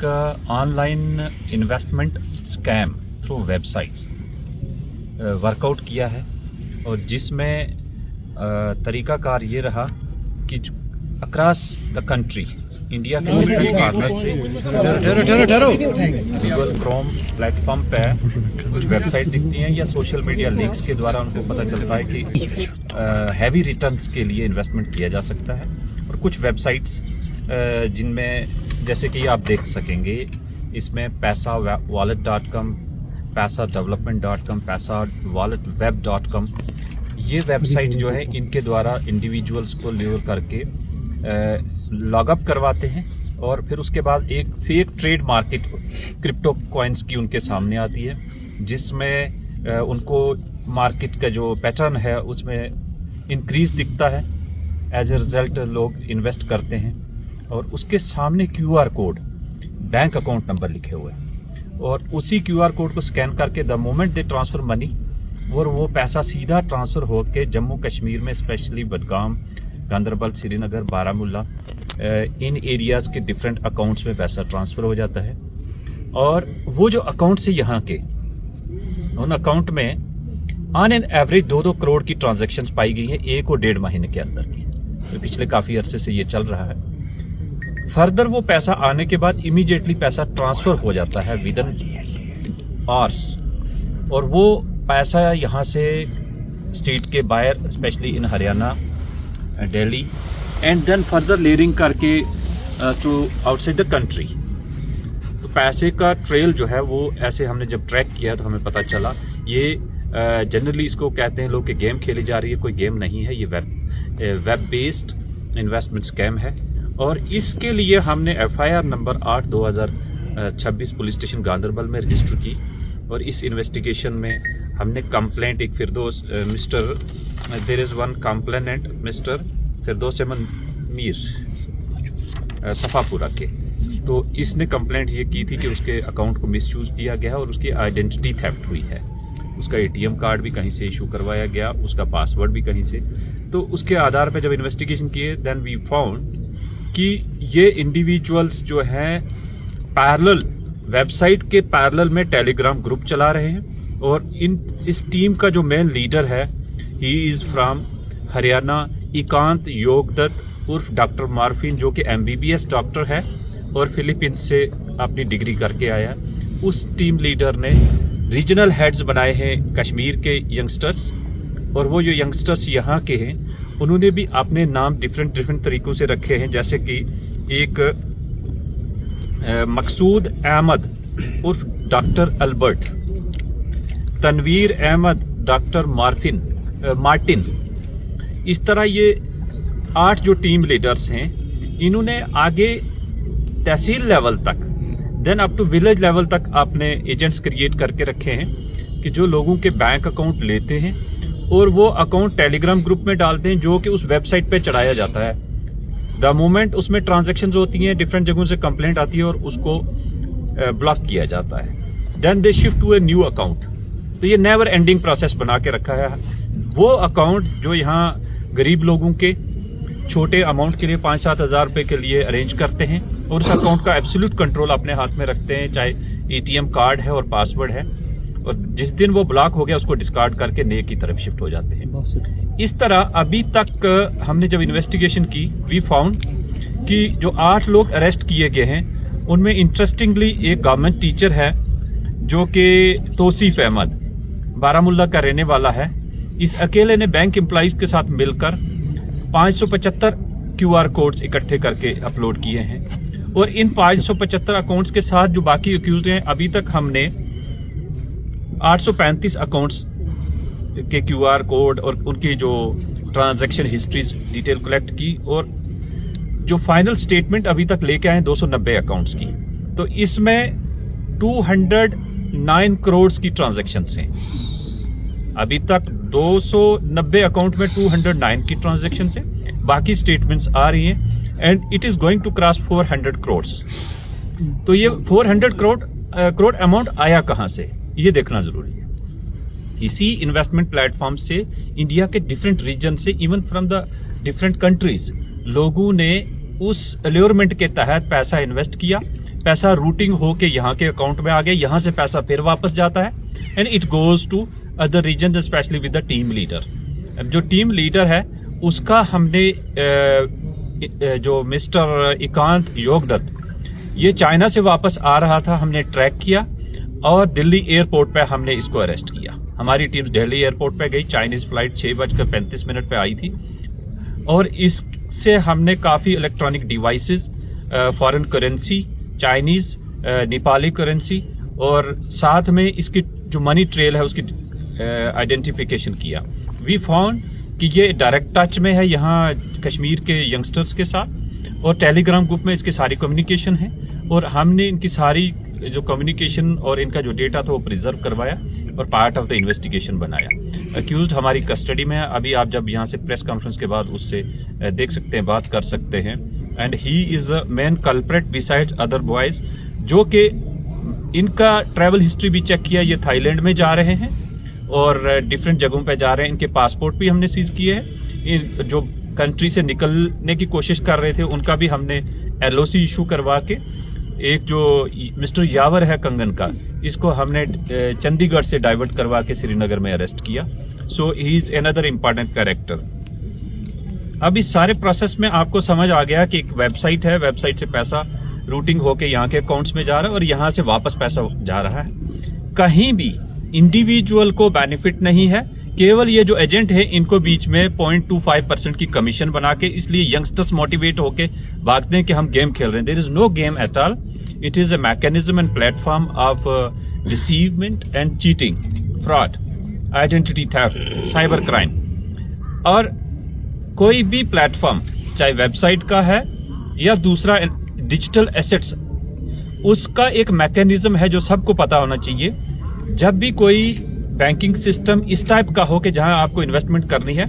एक online investment scam through websites workout किया है और जिसमें तरीकाकार ये रहा कि अक्रॉस द कंट्री इंडिया के डिफरेंट कॉर्नर से गूगल क्रोम प्लेटफॉर्म पे कुछ वेबसाइट दिखती हैं या सोशल मीडिया लिंक्स के द्वारा उनको पता चलता है कि हैवी रिटर्न्स के लिए इन्वेस्टमेंट किया जा सकता है। और कुछ वेबसाइट्स जिनमें जैसे कि आप देख सकेंगे इसमें paisawallet.com, paisadevelopment.com, paisawalletweb.com ये वेबसाइट जो है इनके द्वारा इंडिविजुअल्स को ल्योर करके लॉगअप करवाते हैं और फिर उसके बाद एक fake trade market crypto coins की उनके सामने आती है जिसमें उनको मार्केट का जो पैटर्न है उसमें इंक्रीज दिखता है। एज ए रिजल्ट लोग इन्वेस्ट करते हैं और उसके सामने QR code, bank account number लिखे हुए हैं और उसी QR कोड को स्कैन करके the moment they transfer money और वो पैसा सीधा ट्रांसफ़र होकर जम्मू कश्मीर में स्पेशली बडगाम, गांदरबल, श्रीनगर, बारामूला इन एरियाज़ के डिफरेंट अकाउंट्स में पैसा ट्रांसफ़र हो जाता है। और वो जो अकाउंट से यहाँ के उन अकाउंट में ऑन एन एवरेज 2-2 करोड़ की ट्रांजैक्शंस पाई गई है 1 और 1.5 महीने के अंदर की। तो पिछले काफ़ी अरसे से ये चल रहा है। फर्दर वो पैसा आने के बाद इमीडिएटली पैसा ट्रांसफ़र हो जाता है विद इन आवर्स और वो पैसा यहाँ से स्टेट के बाहर specially in Haryana, Delhi and then further layering करके टू आउटसाइड द कंट्री। तो पैसे का ट्रेल जो है वो ऐसे हमने जब ट्रैक किया तो हमें पता चला ये जनरली इसको कहते हैं लोग कि गेम खेली जा रही है। कोई गेम नहीं है, ये वेब बेस्ड इन्वेस्टमेंट स्कैम है। और इसके लिए हमने FIR number 8/2026 police station Ganderbal में रजिस्टर की और इस इन्वेस्टिगेशन में हमने कंप्लेंट एक Firdous mister there is one complainant mister Firdous Ahmad Mir Safapura के, तो इसने कंप्लेंट ये की थी कि उसके अकाउंट को मिसयूज किया गया और उसकी आइडेंटिटी थेफ्ट हुई है। उसका ATM कार्ड भी कहीं से इशू करवाया गया, उसका पासवर्ड भी कहीं से। तो उसके आधार पर जब इन्वेस्टिगेशन किए देन वी फाउंड कि ये इंडिविजुअल्स जो हैं पैरेलल वेबसाइट के पैरेलल में टेलीग्राम ग्रुप चला रहे हैं और इस टीम का जो मेन लीडर है ही इज़ फ्रॉम हरियाणा, एकांत योगदत्त उर्फ डॉक्टर मार्फिन, जो कि MBBS डॉक्टर है और फिलीपींस से अपनी डिग्री करके आया। उस टीम लीडर ने रीजनल हेड्स बनाए हैं कश्मीर के यंगस्टर्स और वो जो यंगस्टर्स यहाँ के हैं उन्होंने भी अपने नाम डिफरेंट तरीक़ों से रखे हैं, जैसे कि एक मकसूद अहमद उर्फ doctor Albert, Tanveer Ahmed doctor Martin. इस तरह ये 8 जो टीम लीडर्स हैं इन्होंने आगे तहसील लेवल तक then up to village level तक अपने एजेंट्स क्रिएट करके रखे हैं कि जो लोगों के बैंक अकाउंट लेते हैं और वो अकाउंट टेलीग्राम ग्रुप में डालते हैं जो कि उस वेबसाइट पे चढ़ाया जाता है। द मोमेंट उसमें ट्रांजैक्शंस होती हैं, डिफरेंट जगहों से कंप्लेंट आती है और उसको ब्लॉक किया जाता है। Then they shift to a new account. तो ये नेवर एंडिंग प्रोसेस बना के रखा है। वो अकाउंट जो यहाँ गरीब लोगों के छोटे अमाउंट के लिए 5-7 हज़ार रुपये के लिए अरेंज करते हैं और उस अकाउंट का एब्सोल्यूट कंट्रोल अपने हाथ में रखते हैं, चाहे ATM कार्ड है और पासवर्ड है, और जिस दिन वो ब्लॉक हो गया उसको डिस्कार्ड करके नए की तरफ शिफ्ट हो जाते हैं। इस तरह अभी तक हमने जब इन्वेस्टिगेशन की वी फाउंड कि जो 8 लोग अरेस्ट किए गए हैं उनमें इंटरेस्टिंगली एक गवर्नमेंट टीचर है जो कि तौसीफ अहमद बारामूला का रहने वाला है। इस अकेले ने बैंक एम्प्लॉइज के साथ मिलकर 575 QR कोड्स इकट्ठे करके अपलोड किए हैं और इन 575 अकाउंट्स के साथ जो बाकी अक्यूज्ड हैं अभी तक हमने 835 अकाउंट्स के QR कोड और उनकी जो ट्रांजैक्शन हिस्ट्रीज डिटेल कलेक्ट की और जो फाइनल स्टेटमेंट अभी तक लेके आए 290 अकाउंट्स की। तो इसमें 209 करोड़ की ट्रांजैक्शंस हैं। अभी तक 290 अकाउंट में 209 की ट्रांजैक्शन है, बाकी स्टेटमेंट्स आ रही हैं and it is going to cross 400 crore. तो ये 400 करोड़ अमाउंट आया कहां से, ये देखना जरूरी है। इसी इन्वेस्टमेंट प्लेटफॉर्म से इंडिया के डिफरेंट रीजन से, even from the different countries, लोगों ने उस अल्योरमेंट के तहत पैसा इन्वेस्ट किया पैसा रूटिंग होके यहाँ के अकाउंट में आ गया, यहाँ से पैसा फिर वापस जाता है and it goes to other region, specially with the team leader. अब जो टीम लीडर है उसका हमने जो मिस्टर एकांत योगदत्त, ये चाइना से वापस आ रहा था, हमने ट्रैक किया और दिल्ली एयरपोर्ट पे हमने इसको अरेस्ट किया। हमारी टीम दिल्ली एयरपोर्ट पे गई, चाइनीज फ्लाइट 6:35 पे आई थी और इससे हमने काफ़ी electronic devices, foreign currency, Chinese, Nepali currency और साथ में इसकी जो मनी ट्रेल है उसकी आइडेंटिफिकेशन किया। वी फाउंड कि ये डायरेक्ट टच में है यहाँ कश्मीर के यंगस्टर्स के साथ और टेलीग्राम ग्रुप में इसकी सारी कम्युनिकेशन है और हमने इनकी सारी जो कम्युनिकेशन और इनका जो डेटा था वो प्रिजर्व करवाया और पार्ट ऑफ द इन्वेस्टिगेशन बनाया। अक्यूज्ड हमारी कस्टडी में है, अभी आप जब यहाँ से प्रेस कॉन्फ्रेंस के बाद उससे देख सकते हैं, बात कर सकते हैं। And he is a main culprit besides other boys, जो कि इनका ट्रैवल हिस्ट्री भी चेक किया, ये थाईलैंड में जा रहे हैं और डिफरेंट जगहों पे जा रहे हैं। इनके पासपोर्ट भी हमने सीज किए हैं। जो कंट्री से निकलने की कोशिश कर रहे थे उनका भी हमने LOC इशू करवा के, एक जो मिस्टर यावर है कंगन का, इसको हमने चंडीगढ़ से डाइवर्ट करवा के श्रीनगर में अरेस्ट किया। So he is another important character. अब इस सारे प्रोसेस में आपको समझ आ गया कि एक वेबसाइट है, वेबसाइट से पैसा रूटिंग होके यहाँ के अकाउंट्स में जा रहा है और यहाँ से वापस पैसा जा रहा है। कहीं भी इंडिविजुअल को बेनिफिट नहीं है, केवल ये जो एजेंट है इनको बीच में 0.25% की कमीशन बना के, इसलिए यंगस्टर्स मोटिवेट होके भागते हैं कि हम गेम खेल रहे हैं। There is no game at all, it is a mechanism and platform of deceivement and cheating, fraud, identity theft, cyber crime. और कोई भी प्लेटफॉर्म, चाहे वेबसाइट का है या दूसरा डिजिटल एसेट्स, उसका एक मैकेनिज्म है जो सबको पता होना चाहिए। जब भी कोई बैंकिंग सिस्टम इस टाइप का हो कि जहां आपको इन्वेस्टमेंट करनी है,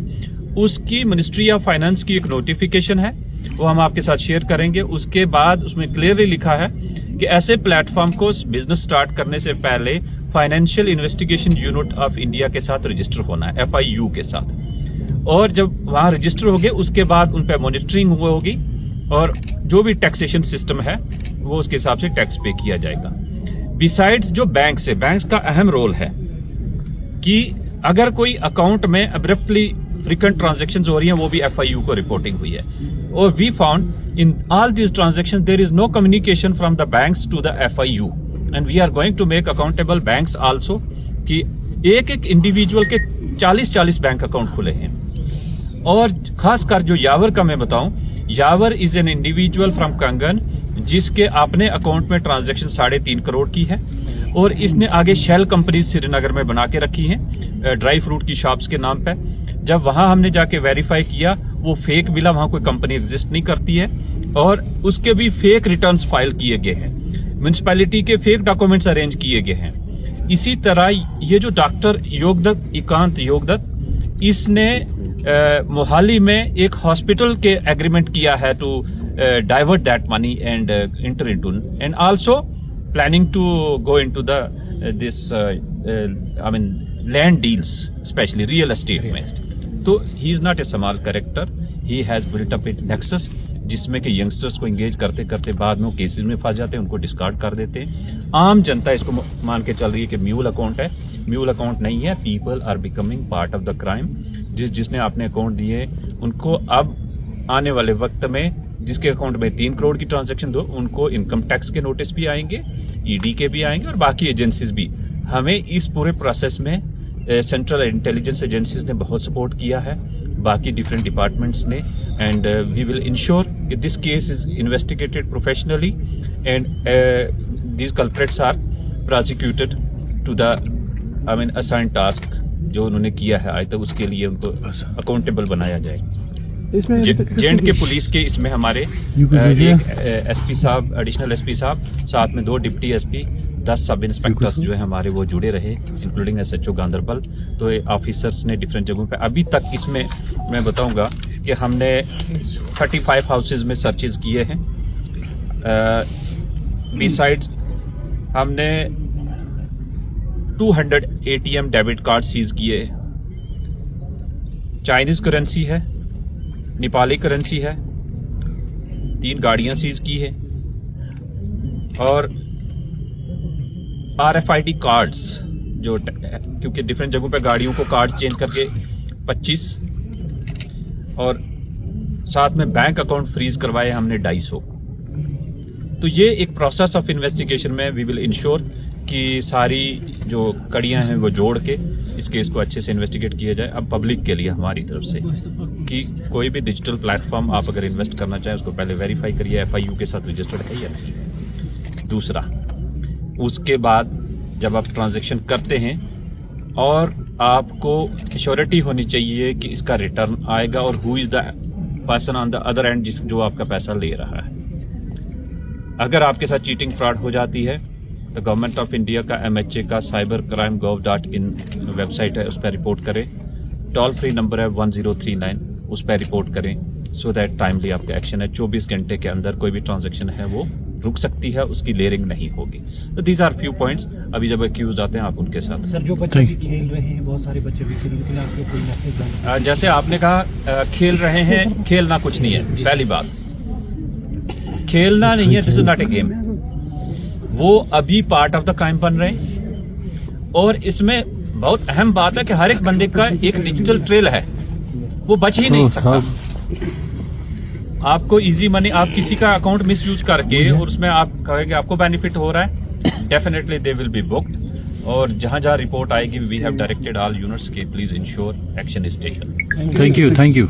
उसकी मिनिस्ट्री ऑफ फाइनेंस की एक नोटिफिकेशन है, वो हम आपके साथ शेयर करेंगे। उसके बाद उसमें क्लियरली लिखा है कि ऐसे प्लेटफॉर्म को बिजनेस स्टार्ट करने से पहले financial investigation unit of India के साथ रजिस्टर होना है, FIU के साथ। और जब वहां रजिस्टर हो गए उसके बाद उन पर मॉनिटरिंग होगी और जो भी टैक्सेशन सिस्टम है वो उसके हिसाब से टैक्स पे किया जाएगा। बिसाइड्स जो बैंक्स है, बैंक्स का अहम रोल है कि अगर कोई अकाउंट में अब्रप्टली फ्रीक्वेंट ट्रांजैक्शंस हो रही हैं, वो भी FIU को रिपोर्टिंग हुई है। और we found in all these transactions there is no communication from the banks to the FIU and we are going to make accountable banks also कि एक एक इंडिविजुअल के 40-40 बैंक अकाउंट खुले हैं। और खासकर जो यावर का मैं बताऊं, यावर इज एन इंडिविजुअल फ्रॉम कंगन जिसके अपने अकाउंट में ट्रांजैक्शन 3.5 करोड़ की है और इसने आगे शेल कंपनीज श्रीनगर में बना के रखी हैं ड्राई फ्रूट की शॉप्स के नाम पे। जब वहां हमने जाके वेरीफाई किया, वो फेक मिला, वहां कोई कंपनी एग्जिस्ट नहीं करती है और उसके भी फेक रिटर्न्स फाइल किए गए हैं, म्युनिसिपैलिटी के फेक डॉक्यूमेंट्स अरेंज किए गए हैं। इसी तरह ये जो डॉक्टर योगदत्त, एकांत योगदत्त, इसने मोहाली में एक हॉस्पिटल के एग्रीमेंट किया है to divert that money and inter into and also planning to go into the this I mean land deals, specially real estate में। तो he is not a small character, he has built up it nexus, जिसमें कि youngsters को engage करते करते बाद में वो केसेस में फंस जाते हैं, उनको डिस्कार्ड कर देते हैं। आम जनता इसको मान के चल रही है कि म्यूल अकाउंट है, म्यूल अकाउंट नहीं है। People are becoming part of the crime. जिसने अपने अकाउंट दिए उनको अब आने वाले वक्त में जिसके अकाउंट में 3 करोड़ की ट्रांजैक्शन दो, उनको इनकम टैक्स के नोटिस भी आएंगे, ED के भी आएंगे और बाकी एजेंसीज भी। हमें इस पूरे प्रोसेस में सेंट्रल इंटेलिजेंस एजेंसीज ने बहुत सपोर्ट किया है, बाकी डिफरेंट डिपार्टमेंट्स ने, एंड वी विल इंश्योर कि this case is investigated professionally and these culprits are prosecuted to the I mean assign task जो उन्होंने किया है आज तक, उसके लिए उनको अकाउंटेबल बनाया जाए। जेएंड के पुलिस के इसमें हमारे एक SP साहब, एडिशनल SP साहब, साथ में 2 डिप्टी SP, 10 सब इंस्पेक्टर्स जो है हमारे वो जुड़े रहे, इंक्लूडिंग SHO गांधरबल। तो ऑफिसर्स ने डिफरेंट जगहों पे, अभी तक इसमें मैं बताऊंगा कि हमने 35 हाउसेज में सर्चेज किए हैं। बिसाइड्स हमने 200 ATM डेबिट कार्ड सीज किए। चाइनीज करेंसी है, नेपाली करेंसी है, 3 गाड़ियां सीज की है, और RFID कार्ड्स जो क्योंकि डिफरेंट जगहों पे गाड़ियों को कार्ड चेंज करके 25 और साथ में बैंक अकाउंट फ्रीज करवाए हमने 250। तो ये एक प्रोसेस ऑफ इन्वेस्टिगेशन में वी विल इंश्योर कि सारी जो कड़ियां हैं वो जोड़ के इस केस को अच्छे से इन्वेस्टिगेट किया जाए। अब पब्लिक के लिए हमारी तरफ से कि कोई भी डिजिटल प्लेटफॉर्म आप अगर इन्वेस्ट करना चाहें उसको पहले वेरीफाई करिए FIU के साथ रजिस्टर्ड है या नहीं। दूसरा, उसके बाद जब आप ट्रांजैक्शन करते हैं और आपको श्योरिटी होनी चाहिए कि इसका रिटर्न आएगा और who is the person on the other and जो आपका पैसा ले रहा है। अगर आपके साथ चीटिंग फ्रॉड हो जाती है तो गवर्नमेंट ऑफ इंडिया का MHA का cybercrime.gov.in वेबसाइट है, उस पर रिपोर्ट करें। टोल फ्री नंबर है 1039, उस पर रिपोर्ट करें सो दैट टाइमली आपका एक्शन है। 24 घंटे के अंदर कोई भी ट्रांजैक्शन है वो रुक सकती है, उसकी लेयरिंग नहीं होगी। तो दीज आर फ्यू पॉइंट्स। अभी जब अक्यूज आते हैं आप उनके साथ। सर, जो बच्चे भी खेल रहे हैं, बहुत सारे बच्चे भी खेल रहे हैं, उनके लिए आपको कोई मैसेज? जैसे आपने कहा खेल रहे हैं, खेलना कुछ नहीं है। पहली बात, खेलना नहीं है, this is not A game. वो अभी पार्ट ऑफ द क्राइम बन रहे हैं और इसमें बहुत अहम बात है कि हर एक बंदे का एक डिजिटल ट्रेल है, वो बच ही नहीं सकता। आपको इजी मनी, आप किसी का अकाउंट मिसयूज करके और उसमें आप कहेंगे आपको बेनिफिट हो रहा है, definitely they will be booked. और जहां जहां रिपोर्ट आएगी we have directed all units के please ensure action is taken. Thank you.